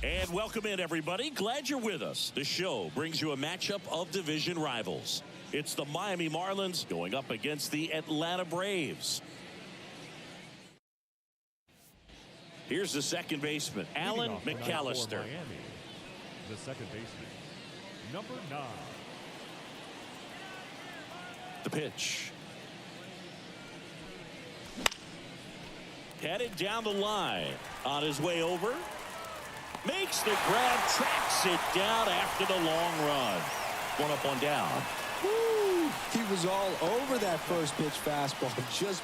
And welcome in, everybody. Glad you're with us. The show brings you a matchup of division rivals. It's the Miami Marlins going up against the Atlanta Braves. Here's the second baseman, Alan McAllister. Miami, the second baseman, number 9. The pitch. Headed down the line. On his way over. Makes the grab, tracks it down after the long run. 1 up, 1 down. Woo! He was all over that first pitch fastball. Just.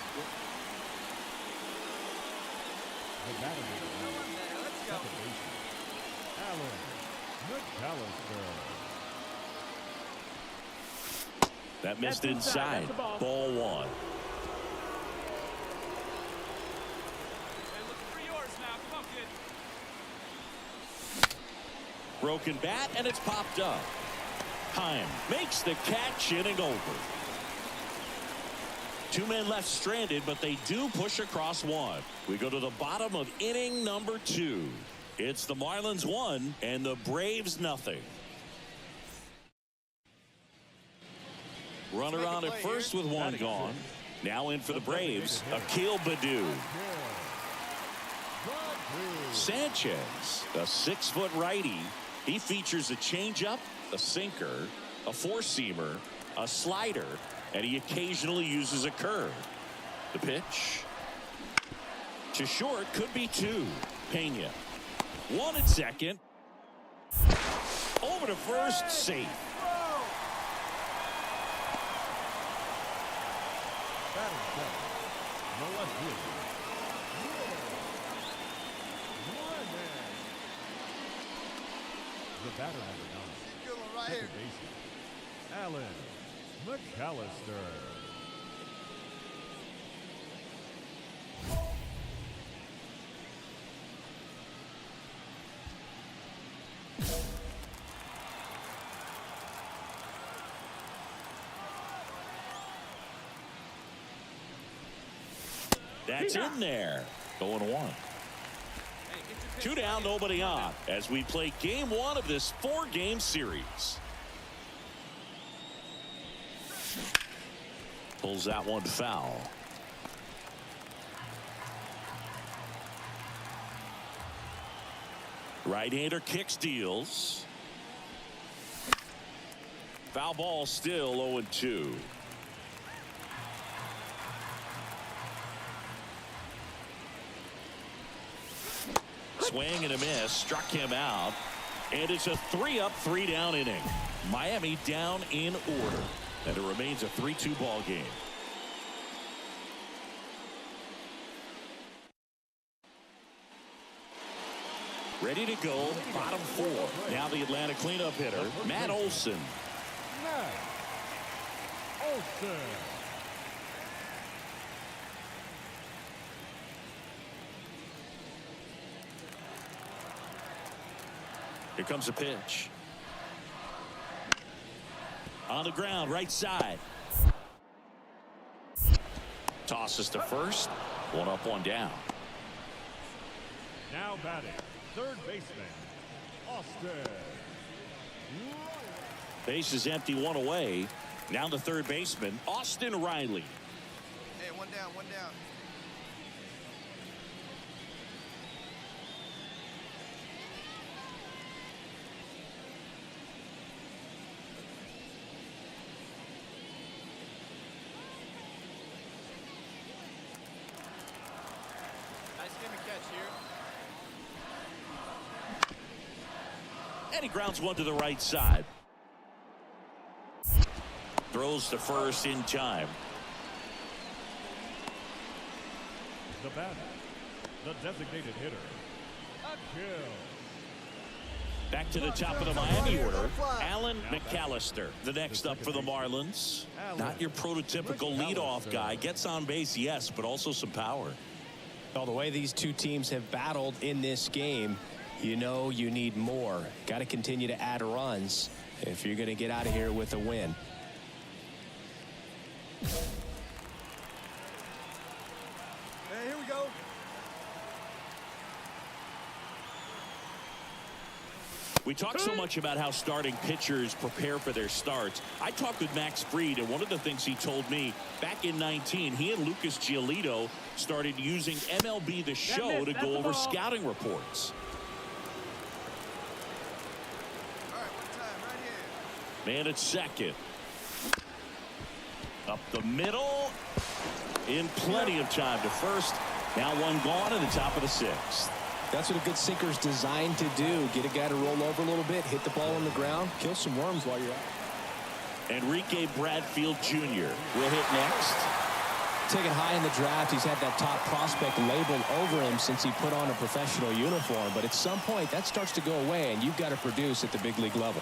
The batter, second baseman, Alan McAllister. That missed inside. Ball 1. Broken bat, and it's popped up. Heim makes the catch, inning over. 2 men left stranded, but they do push across 1. We go to the bottom of inning number 2. It's the Marlins 1 and the Braves nothing. Runner on at first with 1 gone. Now in for the Braves, Akil Baddoo. Sanchez, a 6-foot righty. He features a changeup, a sinker, a 4-seamer, a slider, and he occasionally uses a curve. The pitch. To short, could be 2. Pena. 1 at second. Over to first, safe. No left field. The batter, number 9. Second baseman, Alan McAllister. That's in there. Going 1. 2 down, nobody on, as we play game 1 of this 4-game series. Pulls that one foul. Right-hander kicks, deals. Foul ball, still 0-2. Swing and a miss, struck him out, and it's a 3-up, 3-down inning. Miami down in order, and it remains a 3-2 ball game. Ready to go, bottom 4. Now the Atlanta cleanup hitter, Matt Olson. Matt Olson. Here comes a pitch. On the ground, right side. Tosses to first. 1 up, 1 down. Now batting, third baseman, Austin. Base is empty, 1 away. Now the third baseman, Austin Riley. Hey, 1 down, 1 down. And he grounds 1 to the right side. Throws to first in time. The batter, the designated hitter, Akil. Back to the top of the Miami order, Alan McAllister. The next up for the Marlins. Not your prototypical leadoff guy. Gets on base, yes, but also some power. Well, the way these 2 teams have battled in this game, you know you need more. Got to continue to add runs if you're going to get out of here with a win. Hey, here we go. We talk so much about how starting pitchers prepare for their starts. I talked with Max Fried, and one of the things he told me back in 19, he and Lucas Giolito started using MLB The Show to go over scouting reports. All right, one time, right here. Man at second. Up the middle. In plenty of time to first. Now one gone in the top of the sixth. That's what a good sinker is designed to do. Get a guy to roll over a little bit, hit the ball on the ground, kill some worms while you're out. Enrique Bradfield Jr. will hit next. Taken high in the draft, he's had that top prospect labeled over him since he put on a professional uniform. But at some point, that starts to go away, and you've got to produce at the big league level.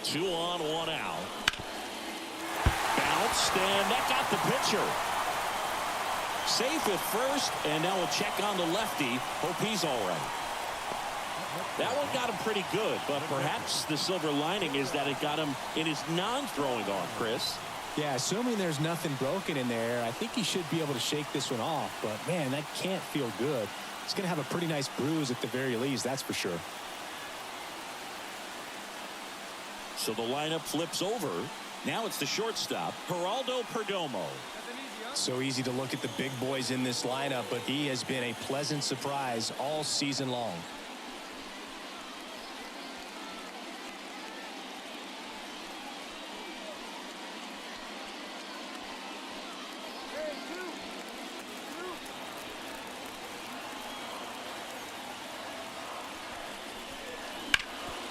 Two on, one out. Bounced, and that got the pitcher. Safe at first, and now we'll check on the lefty. Hope he's all right. That one got him pretty good, but perhaps the silver lining is that it got him in his non-throwing arm, Chris. Yeah, assuming there's nothing broken in there, I think he should be able to shake this one off. But, man, that can't feel good. He's going to have a pretty nice bruise at the very least, that's for sure. So the lineup flips over. Now it's the shortstop, Geraldo Perdomo. So easy to look at the big boys in this lineup, but he has been a pleasant surprise all season long.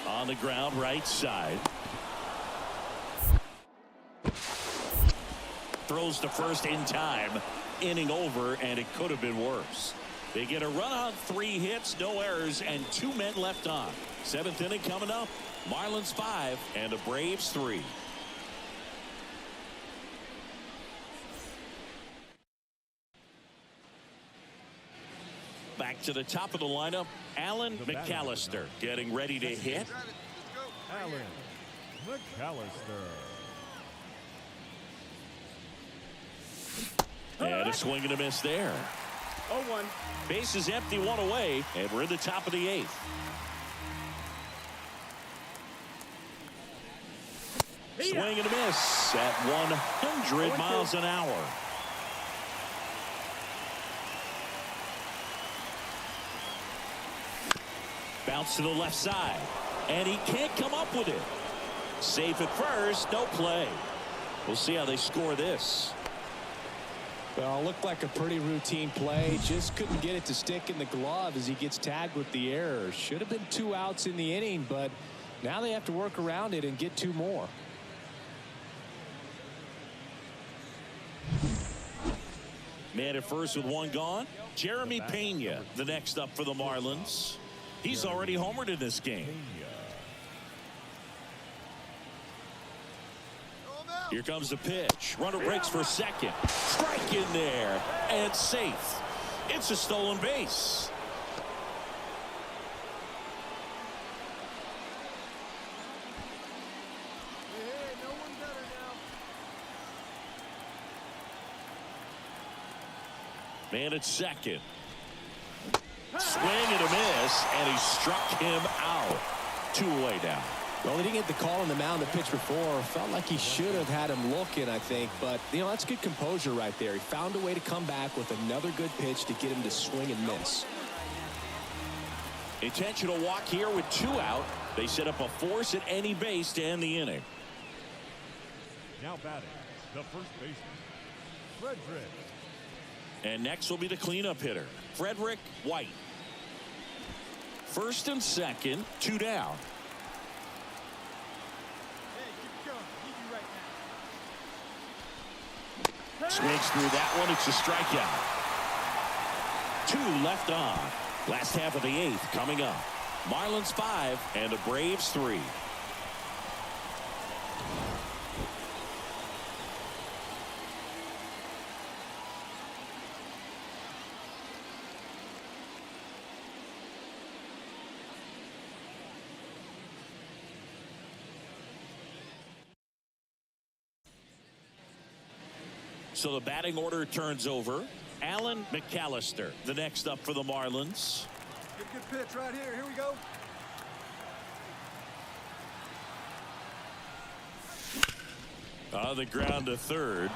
On the ground, right side. Throws to first in time. Inning over, and it could have been worse. They get a run on 3 hits, no errors, and 2 men left on. 7th inning coming up. Marlins 5 and the Braves 3. Back to the top of the lineup. Alan McAllister getting ready to hit. Alan McAllister. And a swing and a miss there. 0-1. Base is empty, 1 away, and we're in the top of the 8th. Swing and a miss at 100 miles an hour. Bounce to the left side, and he can't come up with it. Safe at first, no play. We'll see how they score this. Well, it looked like a pretty routine play. Just couldn't get it to stick in the glove as he gets tagged with the error. Should have been 2 outs in the inning, but now they have to work around it and get 2 more. Man at first with 1 gone. Jeremy Pena, the next up for the Marlins. He's already homered in this game. Here comes the pitch. Runner breaks for second. Strike in there. And safe. It's a stolen base. Man at second. Swing and a miss, and he struck him out. 2 away now. Well, he didn't get the call on the mound the pitch before. Felt like he should have had him looking, I think. But, you know, that's good composure right there. He found a way to come back with another good pitch to get him to swing and miss. Intentional walk here with 2 out. They set up a force at any base to end the inning. Now batting, the first baseman, Frederick. And next will be the cleanup hitter, Frederick White. First and second, 2 down. Swings through that one. It's a strikeout. 2 left on. Last half of the 8th coming up. Marlins 5 and the Braves 3. So the batting order turns over. Alan McAllister, the next up for the Marlins. Good pitch right here. Here we go. On the ground to third.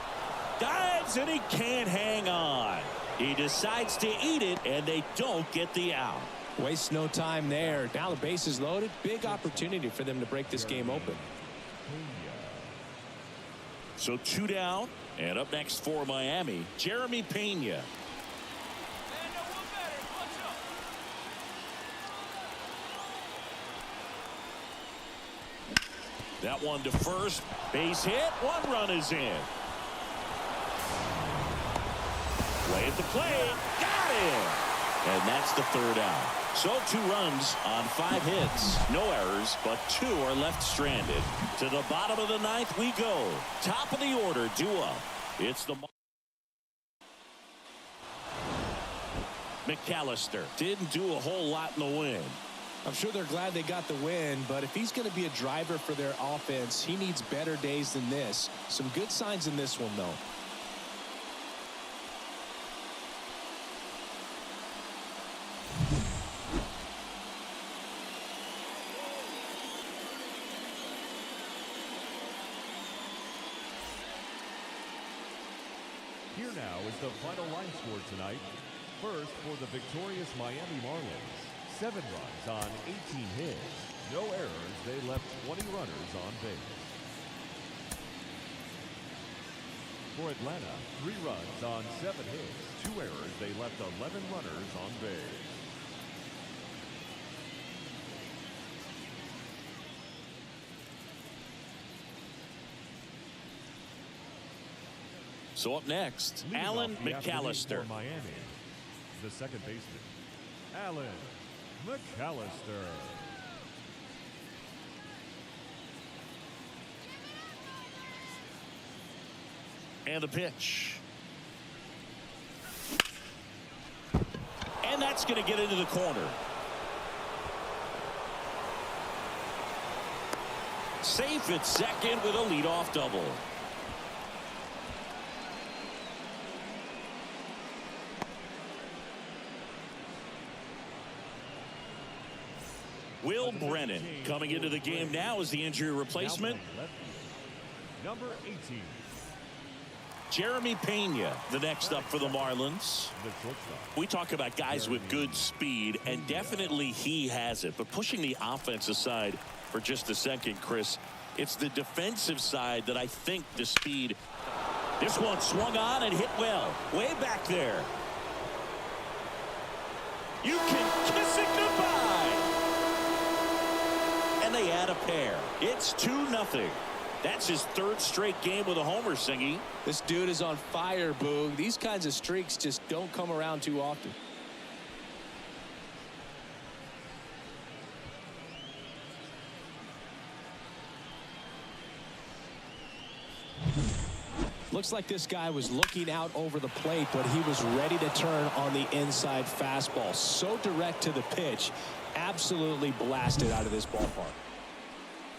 Dives and he can't hang on. He decides to eat it and they don't get the out. Waste no time there. Now the base is loaded. Big opportunity for them to break this game open. So 2 down, and up next for Miami, Jeremy Pena. That one to first, base hit, 1 run is in. Play at the plate, got it! And that's the 3rd out. So 2 runs on 5 hits. No errors, but 2 are left stranded. To the bottom of the 9th we go. Top of the order, due up. It's the McAllister. Didn't do a whole lot in the win. I'm sure they're glad they got the win, but if he's going to be a driver for their offense, he needs better days than this. Some good signs in this one, though. Here now is the final line score tonight. First, for the victorious Miami Marlins, 7 runs on 18 hits. No errors. They left 20 runners on base. For Atlanta, 3 runs on 7 hits. 2 errors. They left 11 runners on base. So up next, Leading Alan off the afternoon McAllister. for Miami, the second baseman, Alan McAllister. And the pitch. And that's going to get into the corner. Safe at second with a leadoff double. Will Brennan coming into the game now as the injury replacement. Number 18. Jeremy Pena, the next up for the Marlins. We talk about guys with good speed, and definitely he has it. But pushing the offense aside for just a second, Chris, it's the defensive side that I think the speed. This one swung on and hit well. Way back there. You can kiss it goodbye. And they add a pair. It's 2-0. That's his 3rd straight game with a homer, Singy. This dude is on fire, Boog. These kinds of streaks just don't come around too often. Looks like this guy was looking out over the plate, but he was ready to turn on the inside fastball. So direct to the pitch. Absolutely blasted out of this ballpark.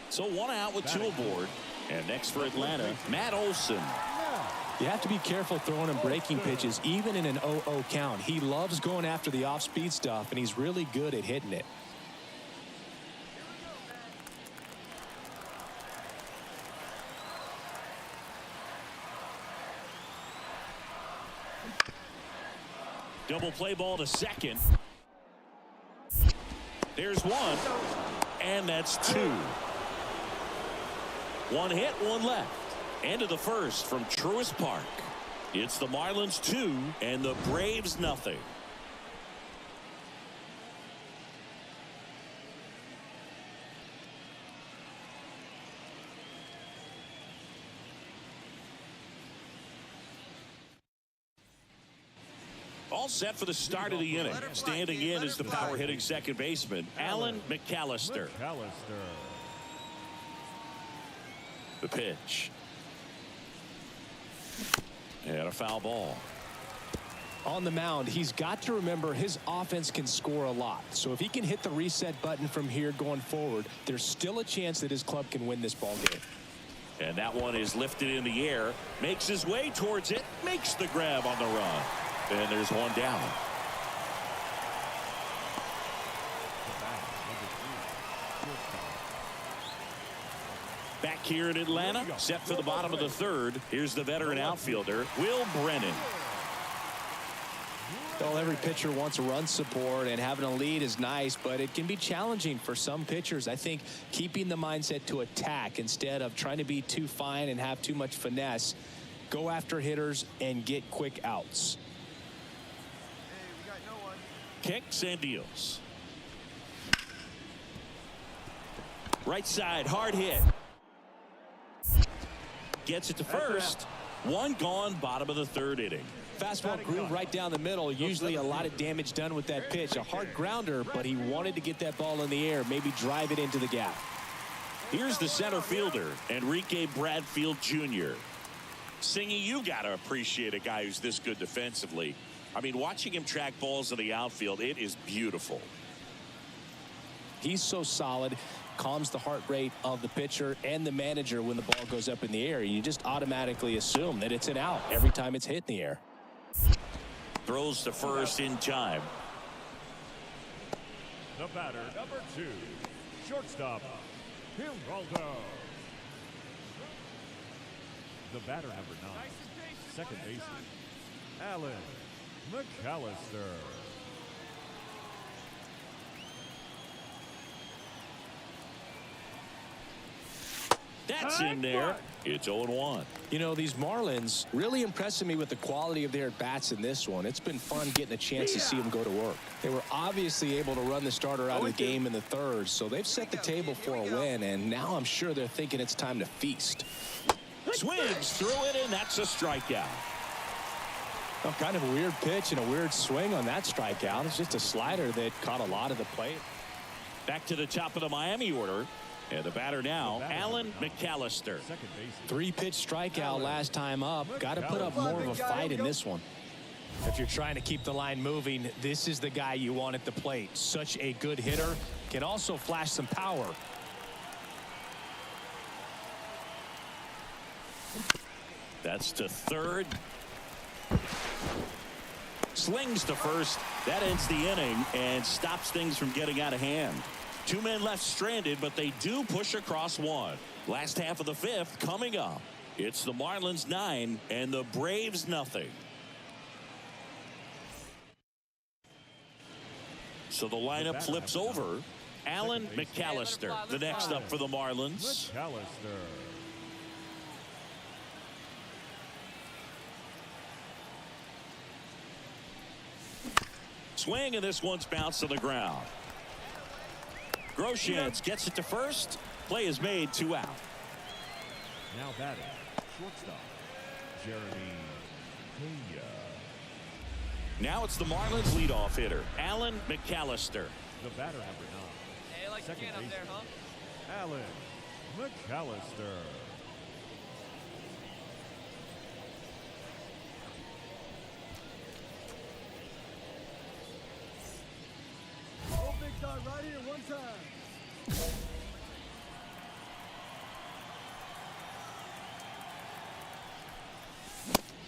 So 1 out with 2 aboard. And next for Atlanta, Matt Olson. You have to be careful throwing him breaking pitches, even in an 0-0 count. He loves going after the off-speed stuff, and he's really good at hitting it. Double play ball to second. There's 1. And that's 2. 1 hit, 1 left. End of the first from Truist Park. It's the Marlins 2 and the Braves 0. All set for the start of the inning. Standing in is the power hitting second baseman, Alan McAllister. The pitch. And a foul ball. On the mound, he's got to remember his offense can score a lot. So if he can hit the reset button from here going forward, there's still a chance that his club can win this ball game. And that one is lifted in the air, makes his way towards it, makes the grab on the run. And there's one down. Back here in Atlanta, set for the bottom of the third. Here's the veteran outfielder, Will Brennan. Well, every pitcher wants a run support, and having a lead is nice, but it can be challenging for some pitchers. I think keeping the mindset to attack instead of trying to be too fine and have too much finesse, go after hitters and get quick outs. Hey, we got no one. Kicks and deals. Right side, hard hit. Gets it to first. One gone, bottom of the third inning. Fastball groove right down the middle. Usually a lot of damage done with that pitch. A hard grounder, but he wanted to get that ball in the air, maybe drive it into the gap. Here's the center fielder, Enrique Bradfield Jr. Singy, you got to appreciate a guy who's this good defensively. I mean, watching him track balls in the outfield, it is beautiful. He's so solid, calms the heart rate of the pitcher and the manager when the ball goes up in the air. You just automatically assume that it's an out every time it's hit in the air. Throws to first in time. The batter, number 2, shortstop, Giraldo. The batter, number 9, second baseman, Alan McAllister. That's in there. It's 0-1. You know, these Marlins really impressing me with the quality of their at-bats in this one. It's been fun getting a chance to see them go to work. They were obviously able to run the starter out of the game in the third, so they've set the table for a win, and now I'm sure they're thinking it's time to feast. Swings through it, and that's a strikeout. Well, kind of a weird pitch and a weird swing on that strikeout. It's just a slider that caught a lot of the plate. Back to the top of the Miami order. And the batter now, Alan McAllister. 3-pitch strikeout last time up. Got to put up more of a fight in this one. If you're trying to keep the line moving, this is the guy you want at the plate. Such a good hitter. Can also flash some power. That's to third. Slings to first. That ends the inning and stops things from getting out of hand. 2 men left stranded, but they do push across one. Last half of the fifth coming up. It's the Marlins 9 and the Braves nothing. So the lineup flips over. Alan McAllister, the next up for the Marlins. McAllister. Swing, and this one's bounced to the ground. Groshans gets it to first. Play is made, 2 out. Now batting, shortstop, Jeremy Pena. Now it's the Marlins leadoff hitter, Alan McAllister. The batter, number 9. Hey, like second you can up there, huh? Alan McAllister. Oh, big dog right here one time.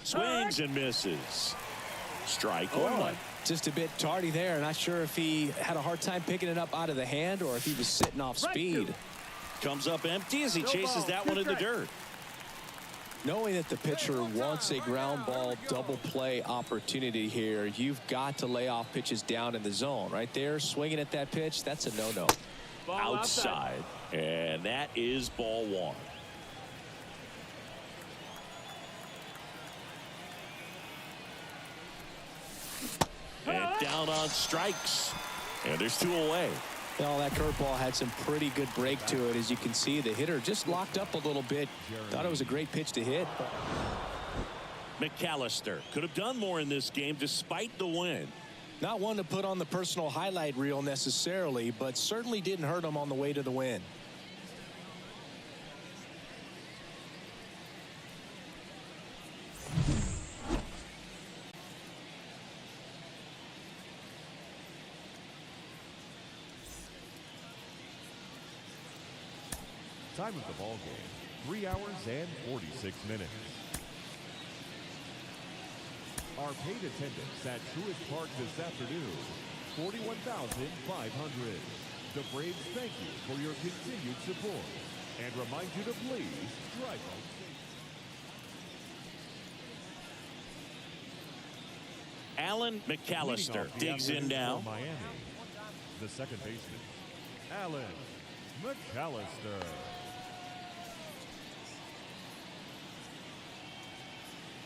Swings and misses. Strike one. Just a bit tardy there. Not sure if he had a hard time picking it up out of the hand or if he was sitting off speed. Comes up empty as he chases that one in the dirt. Knowing that the pitcher wants a ground ball double play opportunity here, you've got to lay off pitches down in the zone. Right there, swinging at that pitch, that's a no-no. Outside. And that is ball 1. And down on strikes. And there's 2 away. Well, that curveball had some pretty good break to it. As you can see, the hitter just locked up a little bit. Thought it was a great pitch to hit. McAllister could have done more in this game despite the win. Not one to put on the personal highlight reel necessarily, but certainly didn't hurt him on the way to the win. Time of the ball game, 3 hours and 46 minutes. Our paid attendance at Truist Park this afternoon, 41,500. The Braves thank you for your continued support and remind you to please drive home safe. Alan McAllister digs in now. Miami, the second baseman, Alan McAllister.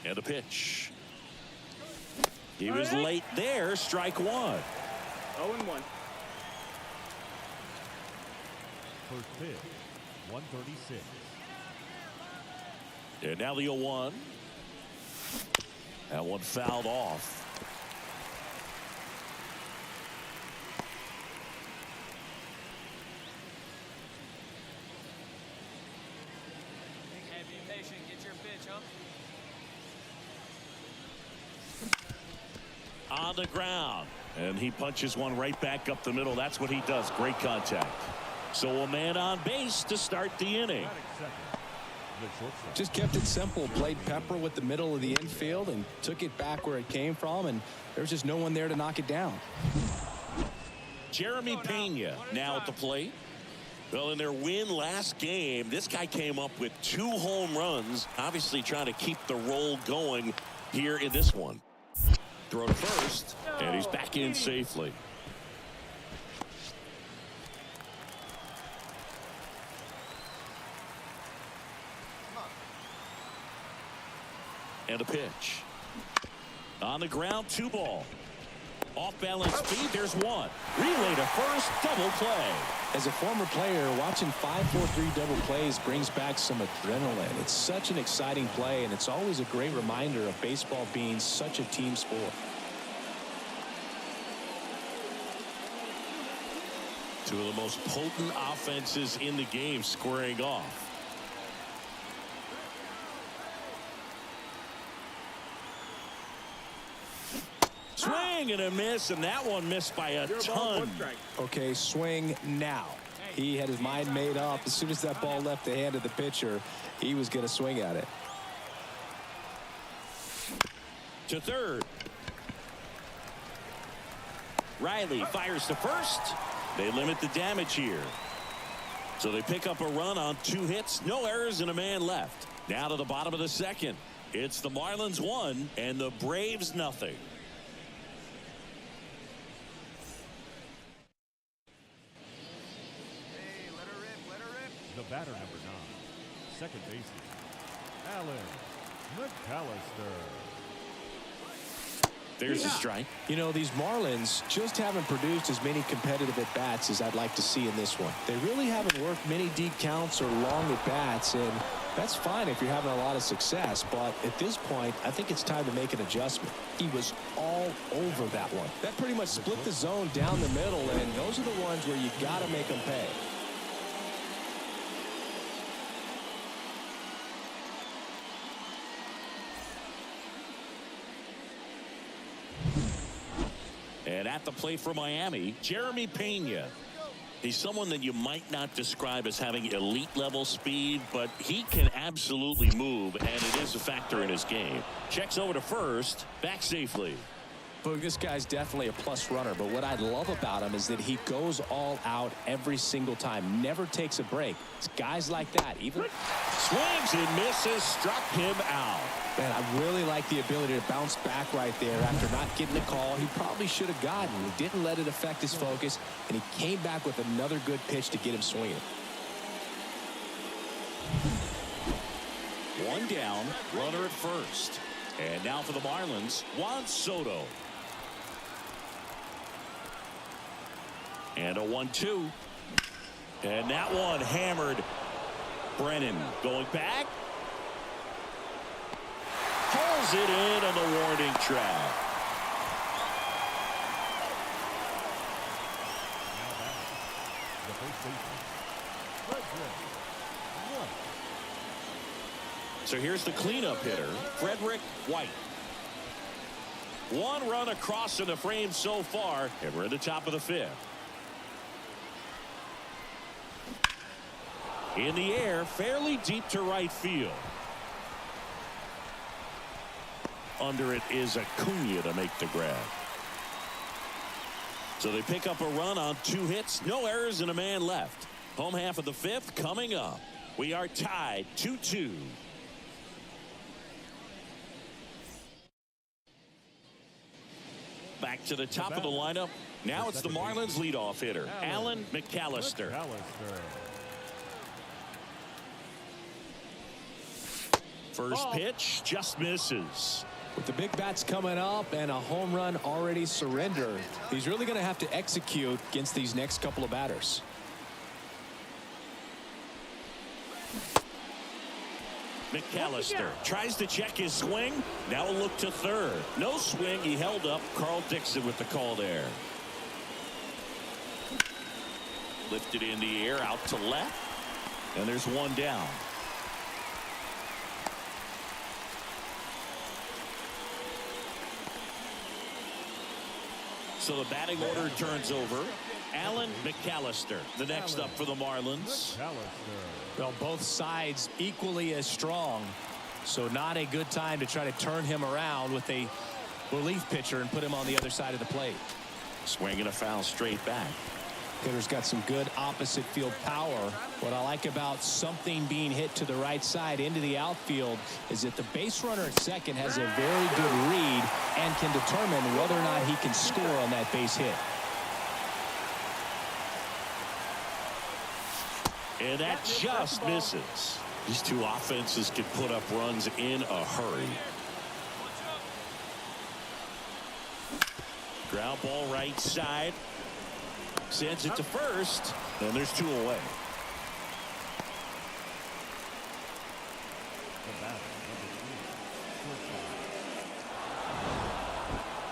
And the pitch. He was late there. Strike one. 0-1. First pitch, 136. And now the 0-1. That one fouled off. Hey, be patient. Get your pitch, huh? On the ground. And he punches one right back up the middle. That's what he does. Great contact. So a man on base to start the inning. Just kept it simple. Played Pepper with the middle of the infield and took it back where it came from. And there's just no one there to knock it down. Jeremy Pena now at the plate. Well, in their win last game, this guy came up with 2 home runs. Obviously trying to keep the roll going here in this one. Throw to first, and he's back in safely. And a pitch. On the ground, 2 ball. Off balance speed, there's one. Relay to first, double play. As a former player, watching 5-4-3 double plays brings back some adrenaline. It's such an exciting play, and it's always a great reminder of baseball being such a team sport. Two of the most potent offenses in the game squaring off. Swing and a miss, and that one missed by a ton. Okay, swing now. He had his mind made up. As soon as that ball left the hand of the pitcher, he was going to swing at it. To third. Riley fires to first. They limit the damage here. So they pick up a run on 2 hits, no errors, and a man left. Now to the bottom of the second. It's the Marlins 1 and the Braves nothing. Hey, let her rip, let her rip. The batter, number 9, second baseman, Alan McAllister. There's a strike. You know, these Marlins just haven't produced as many competitive at-bats as I'd like to see in this one. They really haven't worked many deep counts or long at-bats, and that's fine if you're having a lot of success. But at this point, I think it's time to make an adjustment. He was all over that one. That pretty much split the zone down the middle, and those are the ones where you got to make them pay. And at the plate for Miami, Jeremy Pena. He's someone that you might not describe as having elite level speed, but he can absolutely move, and it is a factor in his game. Checks over to first, back safely. Look, this guy's definitely a plus runner, but what I love about him is that he goes all out every single time, never takes a break. It's guys like that, even swings and misses, struck him out. Man, I really like the ability to bounce back right there after not getting a call he probably should have gotten. He didn't let it affect his focus, and he came back with another good pitch to get him swinging. One down, runner at first. And now for the Marlins, Juan Soto. And a 1-2. And that one hammered. Brennan going back. Pulls it in on the warning track. The first baseman, So here's the cleanup hitter, Frederick White. 1 run across in the frame so far, and we're at the top of the 5th. In the air, fairly deep to right field. Under it is Acuna to make the grab. So they pick up a run on 2 hits, no errors, and a man left. Home half of the 5th coming up. We are tied 2-2. Back to the top of the lineup. Now it's the Marlins leadoff hitter, Alan McAllister. First pitch just misses. With the big bats coming up and a home run already surrendered, he's really going to have to execute against these next couple of batters. McAllister tries to check his swing. Now a look to third. No swing. He held up. Carl Dixon with the call there. Lifted in the air out to left. And there's one down. So the batting order turns over. Alan McAllister, the next up for the Marlins. Well, both sides equally as strong. So not a good time to try to turn him around with a relief pitcher and put him on the other side of the plate. Swinging a foul straight back. Hitter's got some good opposite field power. What I like about something being hit to the right side into the outfield is that the base runner at second has a very good read and can determine whether or not he can score on that base hit. And that just misses. These two offenses can put up runs in a hurry. Ground ball right side. Sends it to first. And there's 2 away.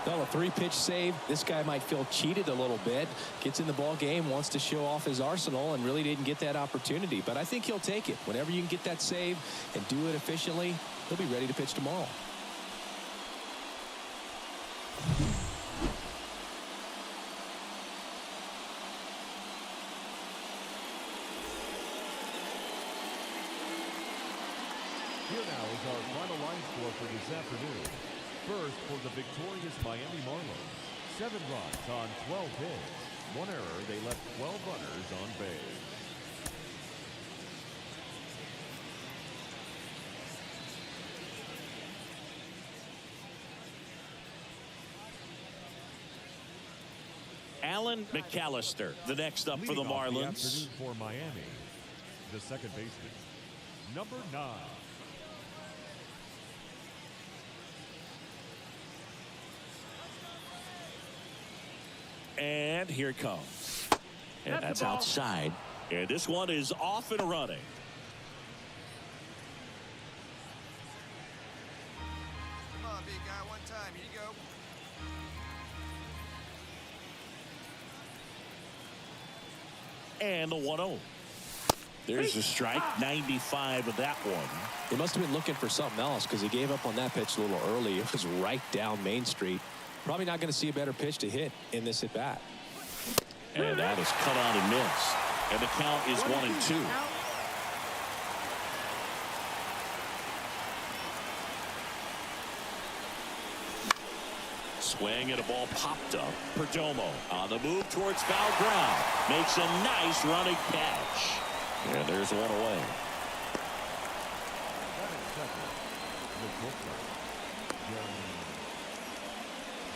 Well, a 3-pitch save. This guy might feel cheated a little bit. Gets in the ball game, wants to show off his arsenal, and really didn't get that opportunity. But I think he'll take it. Whenever you can get that save and do it efficiently, he'll be ready to pitch tomorrow. Here now is our final line score for this afternoon. First, for the victorious Miami Marlins, 7 runs on 12 hits. 1 error, they left 12 runners on base. Alan McAllister, the next up for the Leading off the Marlins. afternoon for Miami, the second baseman, number 9. And here it comes. And that's outside. And this one is off and running. Come on, big guy, one time. Here you go. And the 1-0. There's a strike. 95 of that one. He must have been looking for something else because he gave up on that pitch a little early. It was right down Main Street. Probably not going to see a better pitch to hit in this at bat. And that is cut on and missed. And the count is 1-2. Swing and a ball popped up. Perdomo on the move towards foul ground. Makes a nice running catch. And there's 1 away.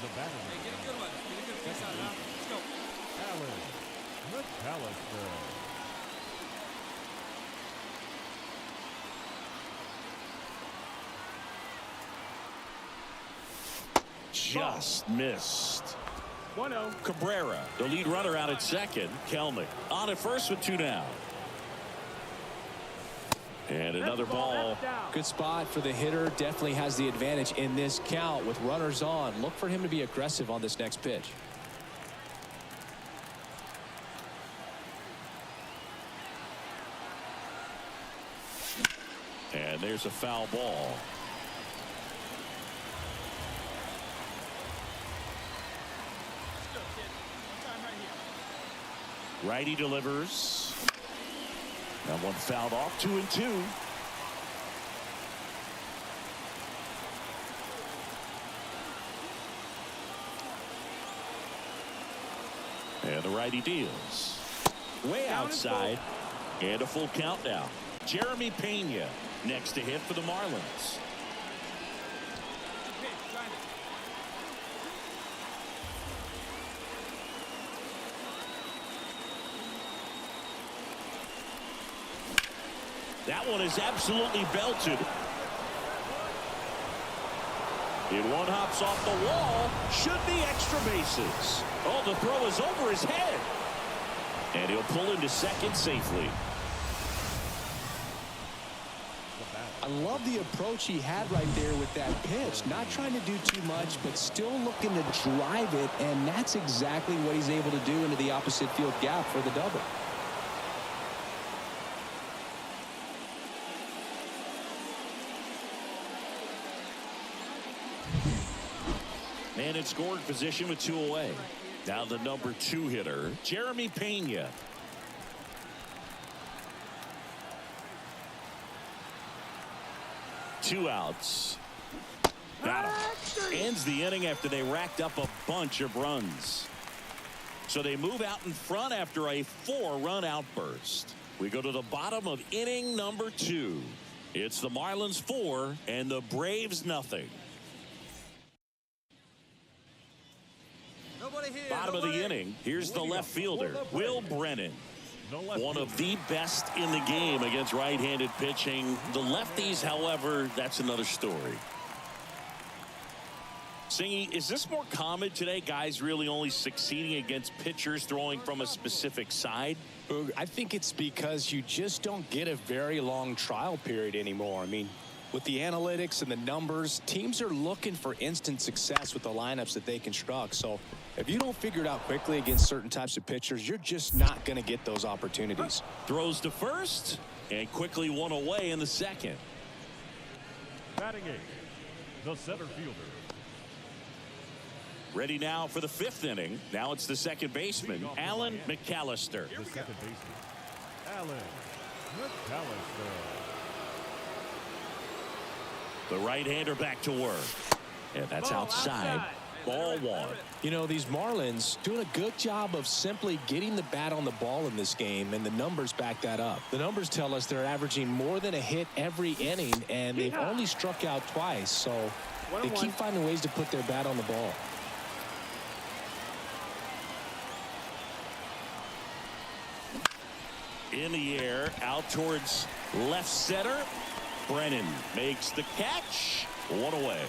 Hey, get a good one. Get a good piece out of that. Let's go. Alan McAllister. Just missed. 1-0. Cabrera, the lead runner out at second. Kelnick on at first with 2 down. And another ball. Good spot for the hitter. Definitely has the advantage in this count with runners on. Look for him to be aggressive on this next pitch. And there's a foul ball. Let's go, kid. One time right here. Righty delivers. That one fouled off, 2-2. And the righty deals. Way outside. And a full count now. Jeremy Pena next to hit for the Marlins. That one is absolutely belted. In one hops off the wall. Should be extra bases. Oh, the throw is over his head. And he'll pull into second safely. I love the approach he had right there with that pitch. Not trying to do too much, but still looking to drive it. And that's exactly what he's able to do into the opposite field gap for the double. Man in scoring position with 2 away. Now the number 2 hitter, Jeremy Pena. Two outs. Got him. Ends the inning after they racked up a bunch of runs. So they move out in front after a 4-run outburst. We go to the bottom of inning number 2. It's the Marlins 4 and the Braves nothing. Bottom of the inning. Here's the left fielder, Will Brennan. One of the best in the game against right-handed pitching. The lefties, however, that's another story. Singy, is this more common today? Guys really only succeeding against pitchers throwing from a specific side? I think it's because you just don't get a very long trial period anymore. I mean, with the analytics and the numbers, teams are looking for instant success with the lineups that they construct. So if you don't figure it out quickly against certain types of pitchers, you're just not going to get those opportunities. Throws to first and quickly one away in the second. Batting 8, the center fielder. Ready now for the 5th inning. Now it's the second baseman, Alan McAllister. The second baseman, Alan McAllister. The right-hander back to work. And that's outside. Ball 1. You know, these Marlins doing a good job of simply getting the bat on the ball in this game, and the numbers back that up. The numbers tell us they're averaging more than a hit every inning, and they've only struck out twice. So they keep finding ways to put their bat on the ball. In the air, out towards left center. Brennan makes the catch. One away.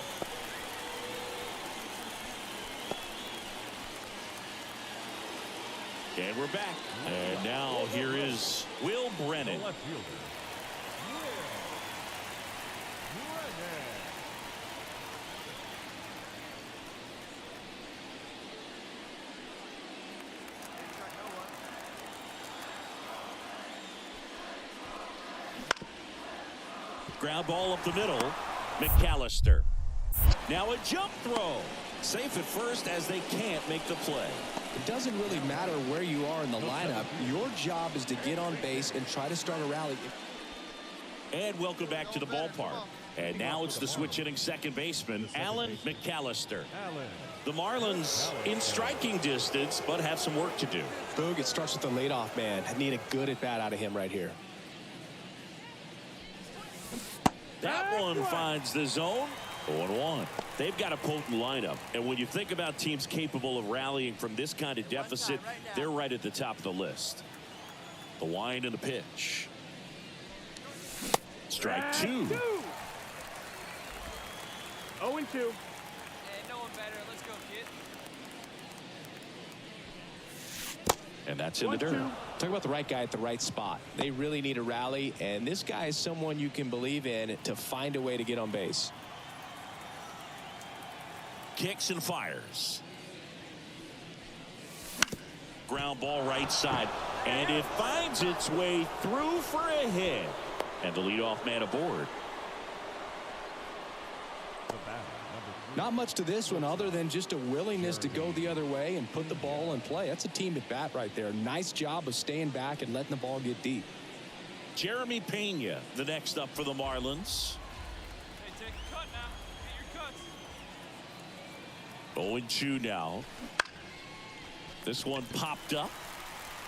And we're back. And now here is Will Brennan. The left fielder, Ground ball up the middle. McAllister. Now a jump throw. Safe at first as they can't make the play. It doesn't really matter where you are in the lineup. Your job is to get on base and try to start a rally. And welcome back to the ballpark. And now it's the switch hitting second baseman, Alan McAllister. The Marlins in striking distance, but have some work to do. Boog, it starts with the leadoff man. Need a good at bat out of him right here. That one finds the zone. 0-1. They've got a potent lineup. And when you think about teams capable of rallying from this kind of deficit, they're right at the top of the list. The wind and the pitch. Strike 2. 0-2. And no one better. Let's go, kid. And that's in the dirt. Talk about the right guy at the right spot. They really need a rally, and this guy is someone you can believe in to find a way to get on base. Kicks and fires. Ground ball right side. And it finds its way through for a hit. And the leadoff man aboard. Not much to this one other than just a willingness to go the other way and put the ball in play. That's a team at bat right there. Nice job of staying back and letting the ball get deep. Jeremy Pena, the next up for the Marlins. Hey, take a cut now. Get your cuts. 0-2 now. This one popped up.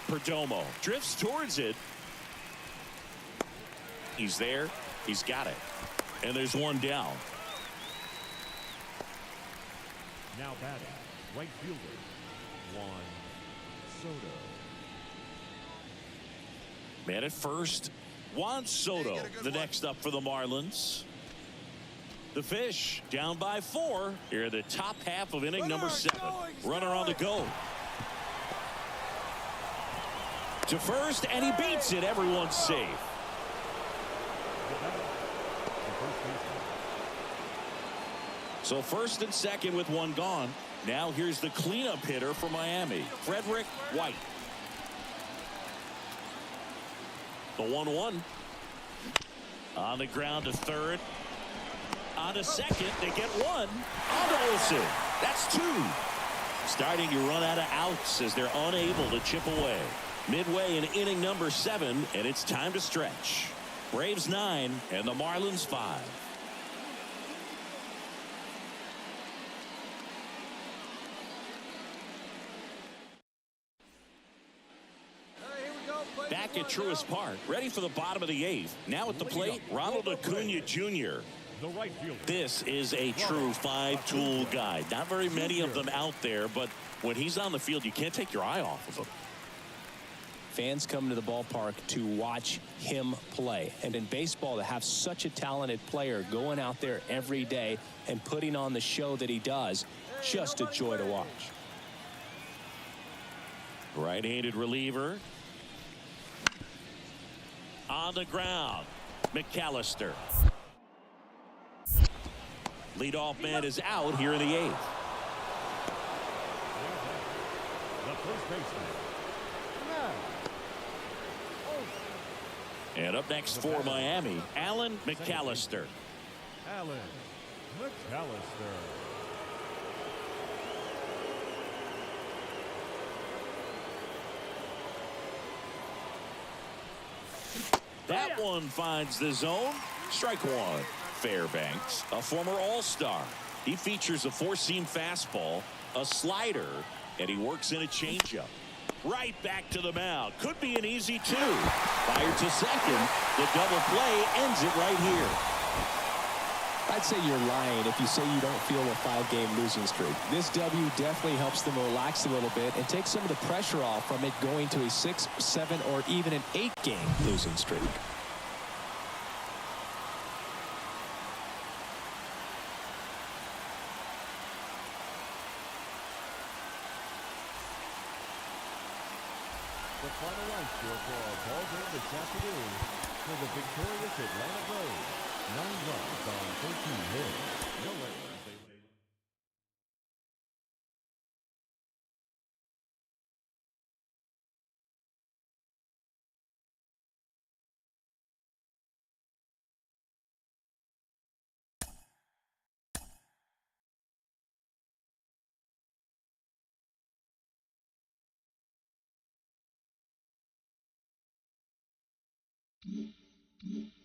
Perdomo drifts towards it. He's there. He's got it. And there's one down. Now batting, right fielder, Juan Soto. Man at first, Juan Soto, the next up for the Marlins. The Fish down by 4 here in the top half of inning number 7. Runner on the go. To first, and he beats it. Everyone's safe. So first and second with one gone. Now here's the cleanup hitter for Miami, Frederick White. The 1-1. On the ground to third. On to second. They get one. On to Olsen. That's 2. Starting to run out of outs as they're unable to chip away. Midway in inning number 7, and it's time to stretch. Braves 9 and the Marlins 5. Back at Truist Park, ready for the bottom of the 8th. Now at the plate, Ronald Acuna Jr. The right fielder. This is a true 5-tool guy. Not very many of them out there, but when he's on the field, you can't take your eye off of him. Fans come to the ballpark to watch him play. And in baseball, to have such a talented player going out there every day and putting on the show that he does, just a joy to watch. Right-handed reliever. On the ground, McAllister. Leadoff man is out here in the 8th. The first baseman. And up next for Miami, Alan McAllister. Alan McAllister. That one finds the zone. Strike 1. Fairbanks, a former All-Star. He features a 4-seam fastball, a slider, and he works in a changeup. Right back to the mound. Could be an easy 2. Fired to second. The double play ends it right here. I'd say you're lying if you say you don't feel a 5-game losing streak. This W definitely helps them relax a little bit and take some of the pressure off from it going to a 6, 7, or even an 8-game losing streak. The final line score for our ball game this afternoon for the victorious Atlanta Braves. 9 runs on 13 hits. No errors. Mm-hmm.